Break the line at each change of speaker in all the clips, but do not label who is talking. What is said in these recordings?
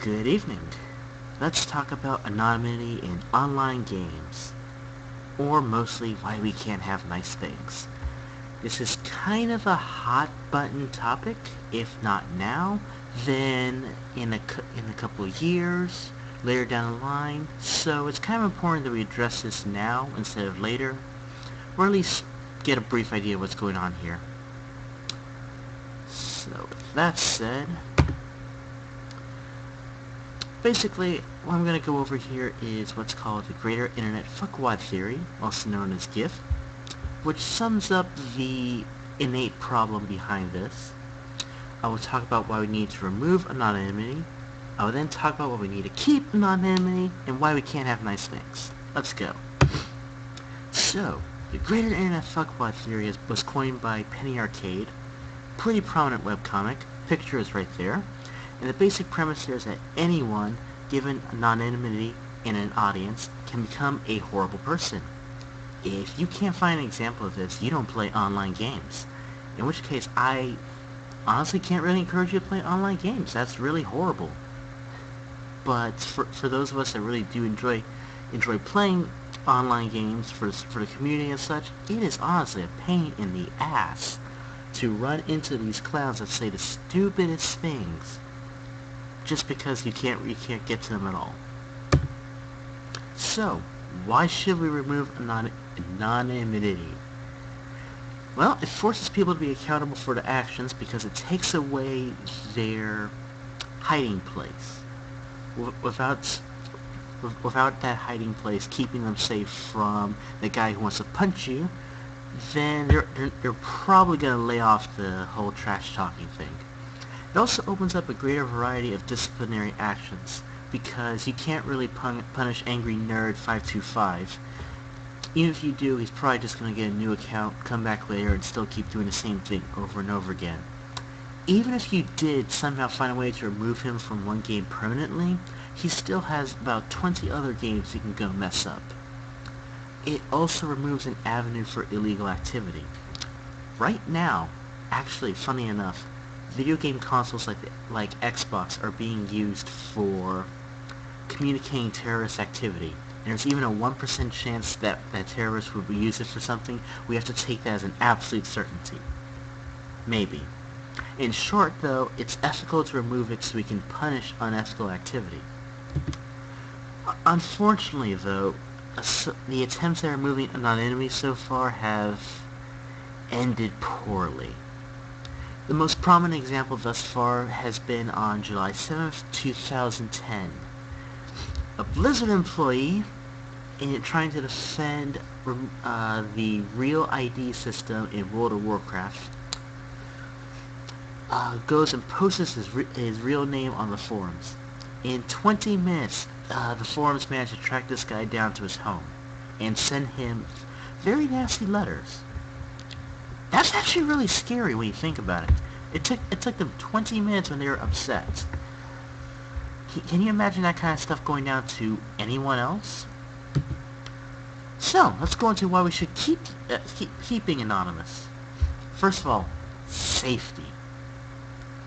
Good evening. Let's talk about anonymity in online games, or mostly why we can't have nice things. This is kind of a hot button topic, if not now, then in a couple of years, later down the line, so it's kind of important that we address this now instead of later, or at least get a brief idea of what's going on here. So, with that said, basically, what I'm going to go over here is what's called the Greater Internet Fuckwad Theory, also known as GIF, which sums up the innate problem behind this. I will talk about why we need to remove anonymity. I will then talk about why we need to keep anonymity and why we can't have nice things. Let's go. So, the Greater Internet Fuckwad Theory was coined by Penny Arcade, pretty prominent webcomic. Picture is right there. And the basic premise here is that anyone, given anonymity in an audience, can become a horrible person. If you can't find an example of this, you don't play online games. In which case, I honestly can't really encourage you to play online games. That's really horrible. But for those of us that really do enjoy playing online games for the community and such, it is honestly a pain in the ass to run into these clowns that say the stupidest things just because you can't get to them at all. So, why should we remove anonymity? Well, it forces people to be accountable for their actions because it takes away their hiding place. Without that hiding place keeping them safe from the guy who wants to punch you, then they're probably going to lay off the whole trash talking thing. It also opens up a greater variety of disciplinary actions, because you can't really punish Angry Nerd 525. Even if you do, he's probably just going to get a new account, come back later, and still keep doing the same thing over and over again. Even if you did somehow find a way to remove him from one game permanently, he still has about 20 other games he can go mess up. It also removes an avenue for illegal activity. Right now, actually, funny enough, video game consoles like Xbox are being used for communicating terrorist activity. And there's even a 1% chance that terrorists would use it for something. We have to take that as an absolute certainty. Maybe. In short, though, it's ethical to remove it so we can punish unethical activity. Unfortunately, though, the attempts at removing anonymity so far have ended poorly. The most prominent example thus far has been on July 7th, 2010. A Blizzard employee, in trying to defend the real ID system in World of Warcraft, goes and posts his real name on the forums. In 20 minutes, the forums managed to track this guy down to his home and send him very nasty letters. That's actually really scary when you think about it. It took them 20 minutes when they were upset. Can you imagine that kind of stuff going down to anyone else? So, let's go into why we should keeping anonymous. First of all, safety.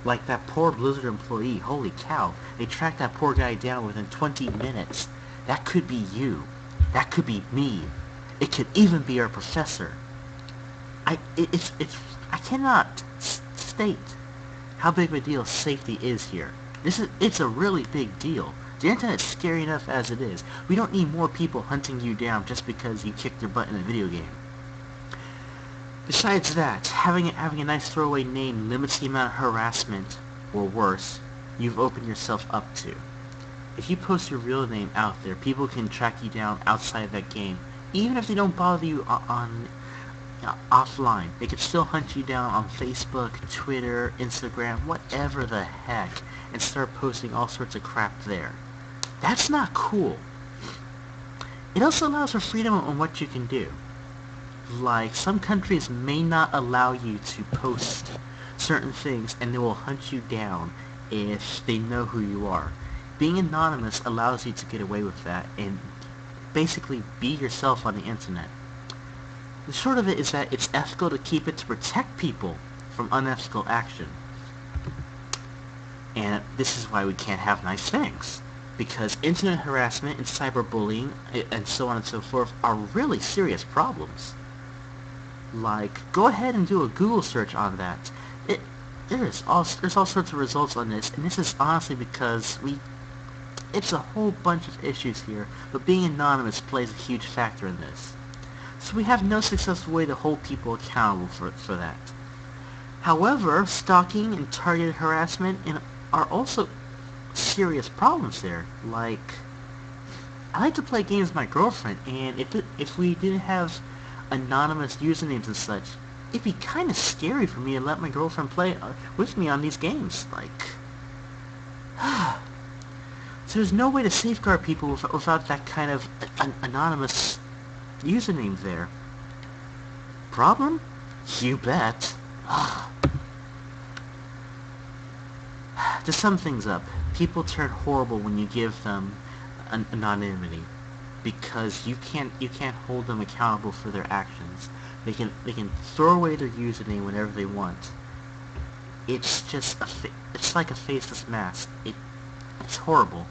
Like that poor Blizzard employee, holy cow, they tracked that poor guy down within 20 minutes. That could be you. That could be me. It could even be our professor. I cannot state how big of a deal safety is here. It's a really big deal. The internet's scary enough as it is. We don't need more people hunting you down just because you kicked their butt in a video game. Besides that, having a nice throwaway name limits the amount of harassment, or worse, you've opened yourself up to. If you post your real name out there, people can track you down outside that game, even if they don't bother you offline. They can still hunt you down on Facebook, Twitter, Instagram, whatever the heck, and start posting all sorts of crap there. That's not cool. It also allows for freedom on what you can do. Like, some countries may not allow you to post certain things, and they will hunt you down if they know who you are. Being anonymous allows you to get away with that and basically be yourself on the internet. The short of it is that it's ethical to keep it to protect people from unethical action. And this is why we can't have nice things. Because internet harassment and cyberbullying and so on and so forth are really serious problems. Like, go ahead and do a Google search on that. It, there's all sorts of results on this, and this is honestly because it's a whole bunch of issues here, but being anonymous plays a huge factor in this. So we have no successful way to hold people accountable for that. However, stalking and targeted harassment are also serious problems there. Like, I like to play games with my girlfriend, and if we didn't have anonymous usernames and such, it'd be kind of scary for me to let my girlfriend play with me on these games. Like, so there's no way to safeguard people without that kind of anonymous username there. Problem? You bet. To sum things up, people turn horrible when you give them anonymity, because you can't hold them accountable for their actions. They can throw away their username whenever they want. It's just it's like a faceless mask. It's horrible.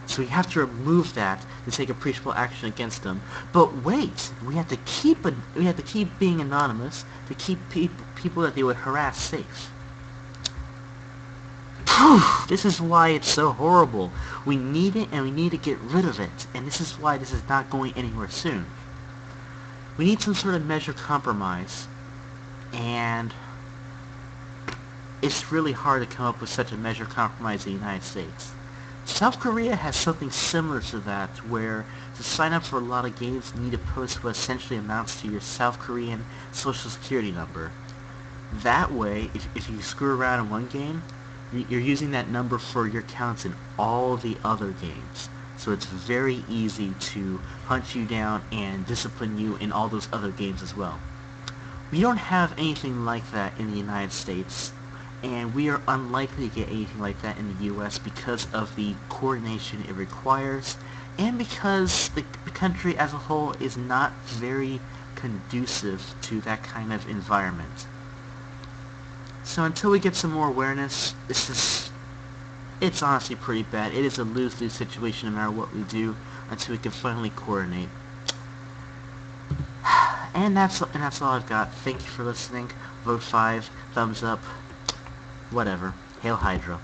So we have to remove that to take appreciable action against them. But wait, we have to keep being anonymous to keep people that they would harass safe. This is why it's so horrible. We need it, and we need to get rid of it. And this is why this is not going anywhere soon. We need some sort of measure compromise. And it's really hard to come up with such a measure compromise in the United States. South Korea has something similar to that, where to sign up for a lot of games you need to post what essentially amounts to your South Korean social security number. That way, if you screw around in one game, you're using that number for your counts in all the other games. So it's very easy to hunt you down and discipline you in all those other games as well. We don't have anything like that in the United States, and we are unlikely to get anything like that in the US because of the coordination it requires, and because the country as a whole is not very conducive to that kind of environment. So until we get some more awareness, it's honestly pretty bad. It is a lose-lose situation no matter what we do until we can finally coordinate. And that's all I've got. Thank you for listening. Vote 5, thumbs up, whatever. Hail Hydra.